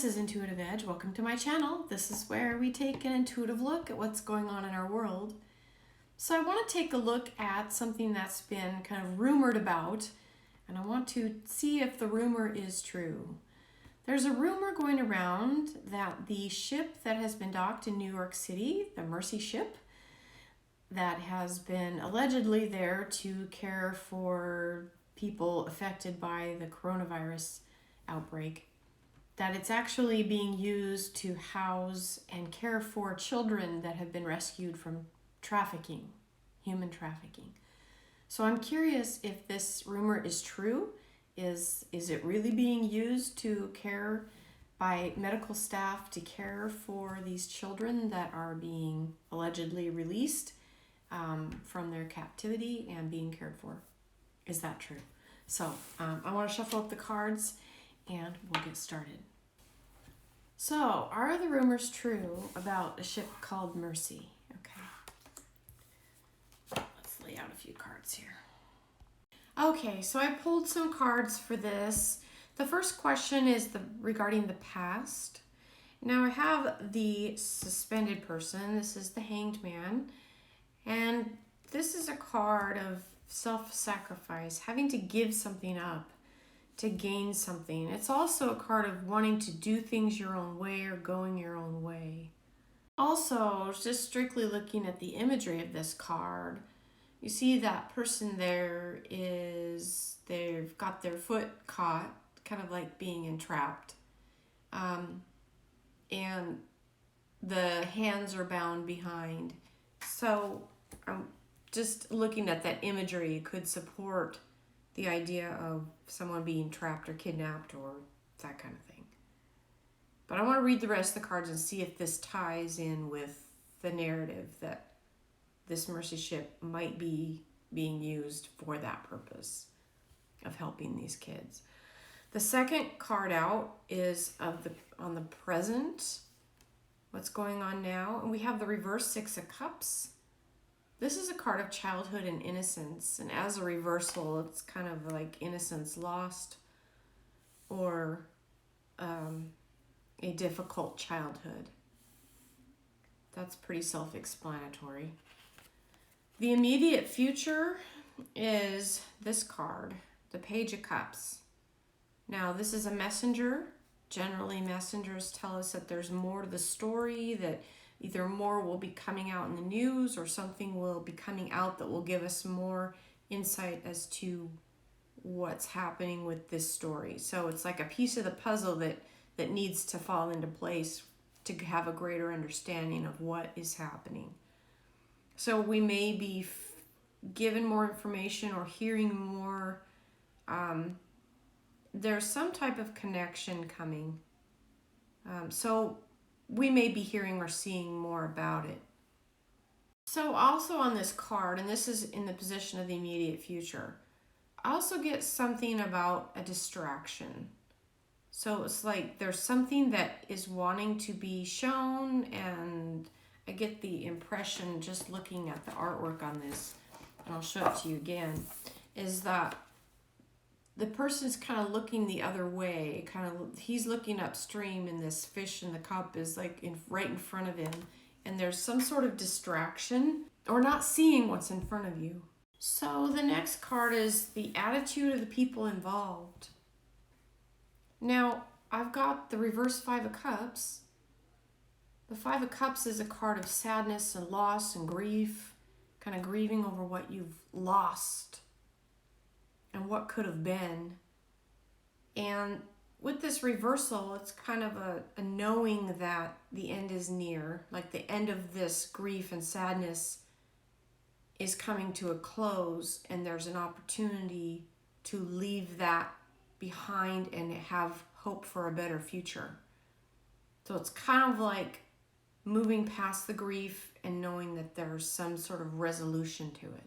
this is Intuitive Edge. Welcome to my channel. This is where we take an intuitive look at what's going on in our world. So I want to take a look at something that's been kind of rumored about, and I want to see if the rumor is true. There's a rumor going around that the ship that has been docked in New York City, the Mercy ship, that has been allegedly there to care for people affected by the coronavirus outbreak, that it's actually being used to house and care for children that have been rescued from trafficking, human trafficking. So I'm curious if this rumor is true. Is it really being used to care by medical staff to care for these children that are being allegedly released from their captivity and being cared for? Is that true? So I want to shuffle up the cards and we'll get started. So, are the rumors true about a ship called Mercy? Okay. Let's lay out a few cards here. Okay, so I pulled some cards for this. The first question is regarding the past. Now I have the suspended person. This is the Hanged Man. And this is a card of self-sacrifice, having to give something up to gain something. It's also a card of wanting to do things your own way or going your own way. Also, just strictly looking at the imagery of this card, you see that person there they've got their foot caught, kind of like being entrapped. And the hands are bound behind. So just looking at that imagery could support the idea of someone being trapped or kidnapped or that kind of thing. But I want to read the rest of the cards and see if this ties in with the narrative that this Mercy ship might be being used for that purpose of helping these kids. The second card out is on the present, what's going on now. And we have the reverse Six of Cups. This is a card of childhood and innocence, and as a reversal, it's kind of like innocence lost or a difficult childhood. That's pretty self-explanatory. The immediate future is this card, the Page of Cups. Now, this is a messenger. Generally, messengers tell us that there's more to the story, that either more will be coming out in the news or something will be coming out that will give us more insight as to what's happening with this story. So it's like a piece of the puzzle that needs to fall into place to have a greater understanding of what is happening. So we may be given more information or hearing more. There's some type of connection coming. So we may be hearing or seeing more about it. So also on this card, and this is in the position of the immediate future, I also get something about a distraction. So it's like there's something that is wanting to be shown, and I get the impression just looking at the artwork on this, and I'll show it to you again, is that the person's kind of looking the other way, he's looking upstream, and this fish in the cup is like right in front of him, and there's some sort of distraction or not seeing what's in front of you. So the next card is the attitude of the people involved. Now, I've got the reverse Five of Cups. The Five of Cups is a card of sadness and loss and grief, kind of grieving over what you've lost and what could have been. And with this reversal, it's kind of a knowing that the end is near, like the end of this grief and sadness is coming to a close, and there's an opportunity to leave that behind and have hope for a better future. So it's kind of like moving past the grief and knowing that there's some sort of resolution to it.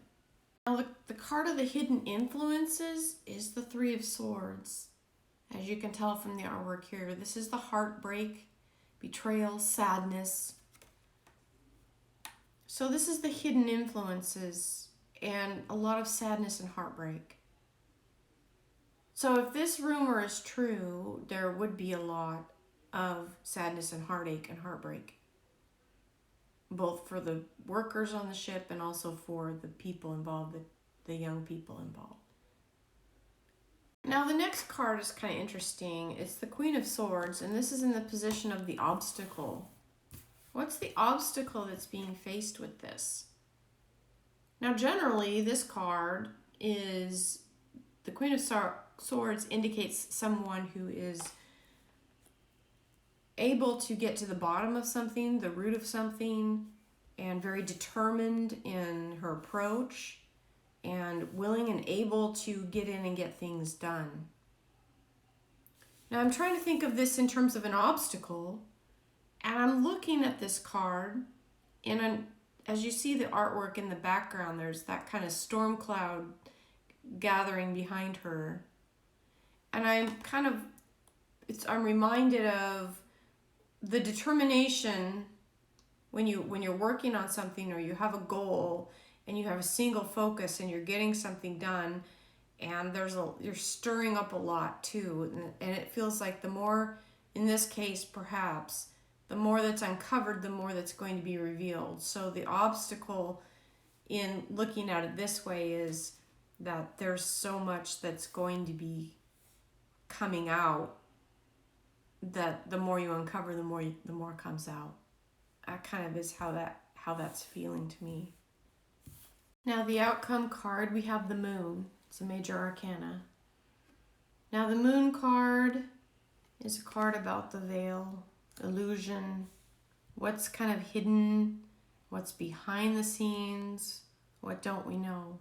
Now, the card of the hidden influences is the Three of Swords. As you can tell from the artwork here, this is the heartbreak, betrayal, sadness. So this is the hidden influences and a lot of sadness and heartbreak. So if this rumor is true, there would be a lot of sadness and heartache and heartbreak, both for the workers on the ship and also for the people involved, the young people involved. Now the next card is kind of interesting. It's the Queen of Swords, and this is in the position of the obstacle. What's the obstacle that's being faced with this? Now generally this card is, the Queen of Swords indicates someone who is able to get to the bottom of something, the root of something, and very determined in her approach, and willing and able to get in and get things done. Now I'm trying to think of this in terms of an obstacle, and I'm looking at this card, and as you see the artwork in the background, there's that kind of storm cloud gathering behind her. And I'm reminded of the determination when you're working on something, or you have a goal and you have a single focus and you're getting something done, and you're stirring up a lot too, and it feels like the more, in this case perhaps, the more that's uncovered, the more that's going to be revealed. So the obstacle in looking at it this way is that there's so much that's going to be coming out, that the more you uncover, the more comes out. That kind of is how that's feeling to me. Now the outcome card, we have the Moon. It's a major arcana. Now the Moon card is a card about the veil, illusion, what's kind of hidden, what's behind the scenes, what don't we know.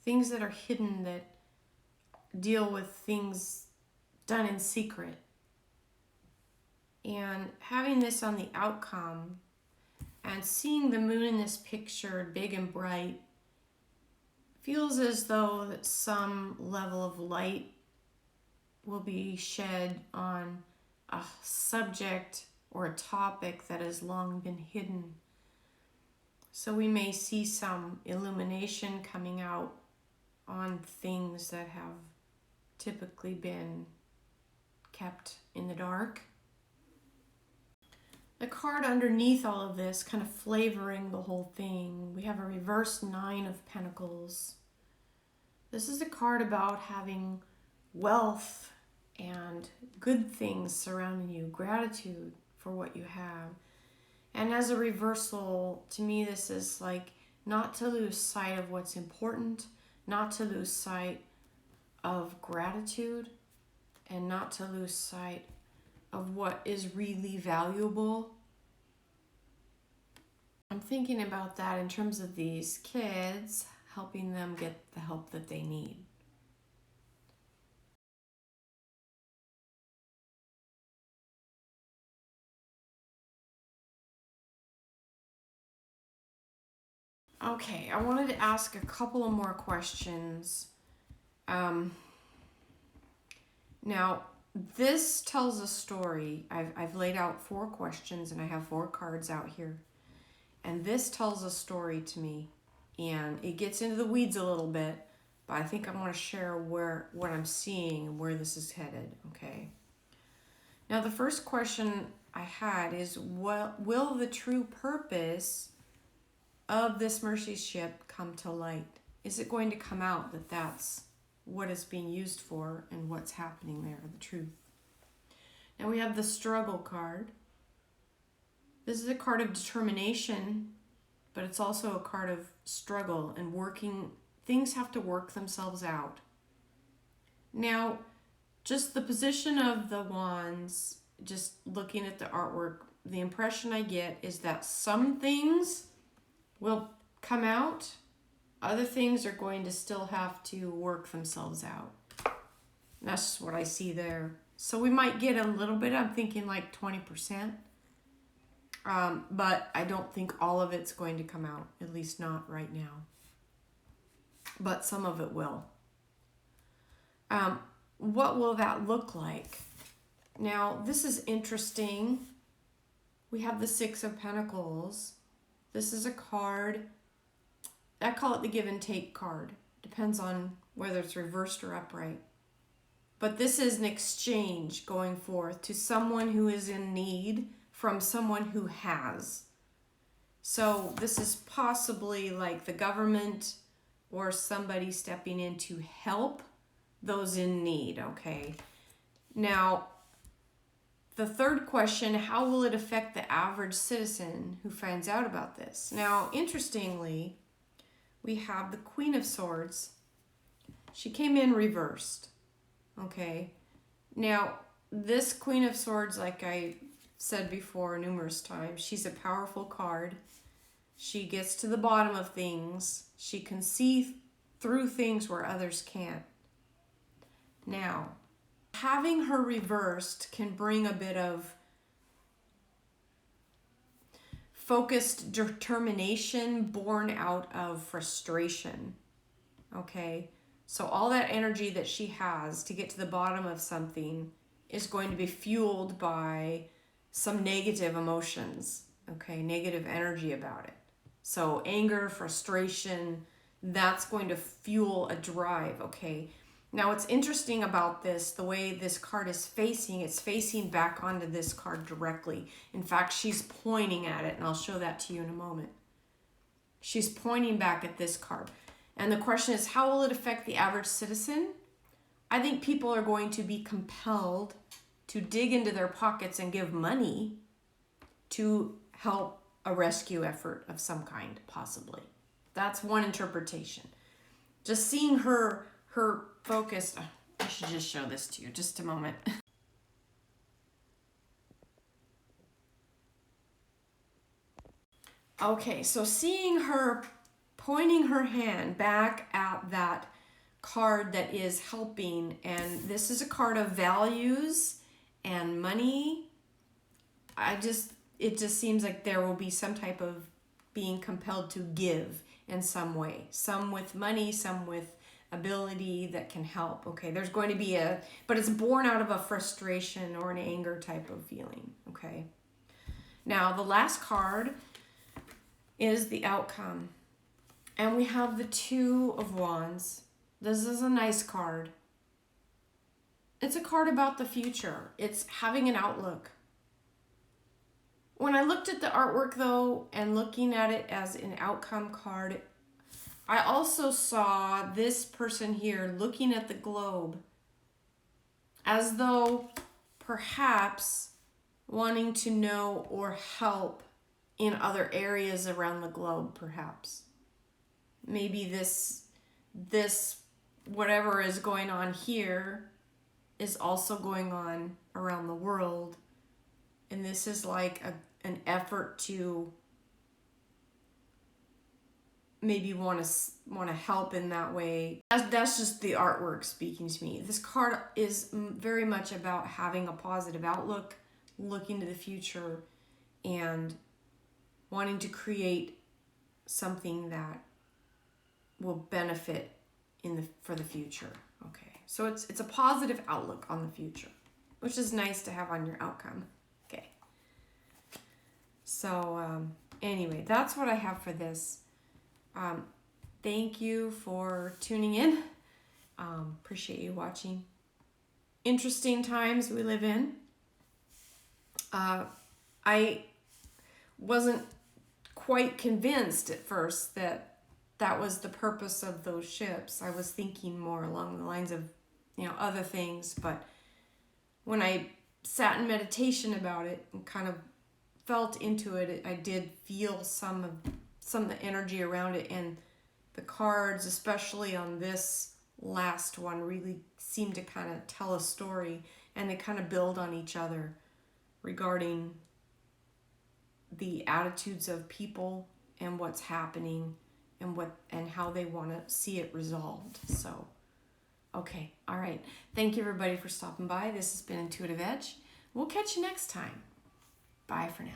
Things that are hidden, that deal with things done in secret. And having this on the outcome and seeing the moon in this picture big and bright feels as though that some level of light will be shed on a subject or a topic that has long been hidden. So we may see some illumination coming out on things that have typically been kept in the dark. The card underneath all of this, kind of flavoring the whole thing, we have a reverse 9 of Pentacles. This is a card about having wealth and good things surrounding you, gratitude for what you have. And as a reversal, to me this is like not to lose sight of what's important, not to lose sight of gratitude, and not to lose sight of what is really valuable. I'm thinking about that in terms of these kids, helping them get the help that they need. Okay, I wanted to ask a couple of more questions. Now, this tells a story. I've laid out 4 questions and I have 4 cards out here. And this tells a story to me. And it gets into the weeds a little bit, but I think I want to share what I'm seeing and where this is headed, okay? Now, the first question I had is, will the true purpose of this mercy ship come to light? Is it going to come out that that's what it's being used for and what's happening there, the truth? Now we have the struggle card. This is a card of determination, but it's also a card of struggle and working. Things have to work themselves out. Now, just the position of the wands, just looking at the artwork, the impression I get is that some things will come out, other things are going to still have to work themselves out. And that's just what I see there. So we might get a little bit, I'm thinking like 20%. But I don't think all of it's going to come out, at least not right now. But some of it will. What will that look like? Now, this is interesting. We have the 6 of Pentacles. This is a card, I call it the give and take card. Depends on whether it's reversed or upright. But this is an exchange going forth to someone who is in need from someone who has. So this is possibly like the government or somebody stepping in to help those in need, okay? Now, the third question, how will it affect the average citizen who finds out about this? Now, interestingly, we have the Queen of Swords. She came in reversed, okay? Now, this Queen of Swords, like I said before numerous times, she's a powerful card. She gets to the bottom of things. She can see through things where others can't. Now, having her reversed can bring a bit of focused determination born out of frustration. Okay? So all that energy that she has to get to the bottom of something is going to be fueled by some negative emotions. Okay? Negative energy about it. So anger, frustration, that's going to fuel a drive, okay? Now what's interesting about this, the way this card is facing, it's facing back onto this card directly. In fact, she's pointing at it, and I'll show that to you in a moment. She's pointing back at this card. And the question is, how will it affect the average citizen? I think people are going to be compelled to dig into their pockets and give money to help a rescue effort of some kind, possibly. That's one interpretation. Just seeing her focused. I should just show this to you, just a moment. Okay, so seeing her pointing her hand back at that card that is helping, and this is a card of values and money. It just seems like there will be some type of being compelled to give in some way. Some with money, some with ability that can help. Okay, there's going to be but it's born out of a frustration or an anger type of feeling. Okay. Now, the last card is the outcome. And we have the Two of Wands. This is a nice card. It's a card about the future. It's having an outlook. When I looked at the artwork, though, and looking at it as an outcome card, I also saw this person here looking at the globe as though perhaps wanting to know or help in other areas around the globe, perhaps. Maybe this whatever is going on here is also going on around the world. And this is like an effort to maybe want to help in that way. That's just the artwork speaking to me. This card is very much about having a positive outlook, looking to the future, and wanting to create something that will benefit for the future. Okay, so it's a positive outlook on the future, which is nice to have on your outcome. Okay. So anyway, that's what I have for this. Thank you for tuning in. Appreciate you watching. Interesting times we live in. I wasn't quite convinced at first that was the purpose of those ships. I was thinking more along the lines of, other things. But when I sat in meditation about it and kind of felt into it, I did feel some of the energy around it, and the cards, especially on this last one, really seem to kind of tell a story, and they kind of build on each other regarding the attitudes of people and what's happening and how they want to see it resolved. So, okay, all right. Thank you everybody for stopping by. This has been Intuitive Edge. We'll catch you next time. Bye for now.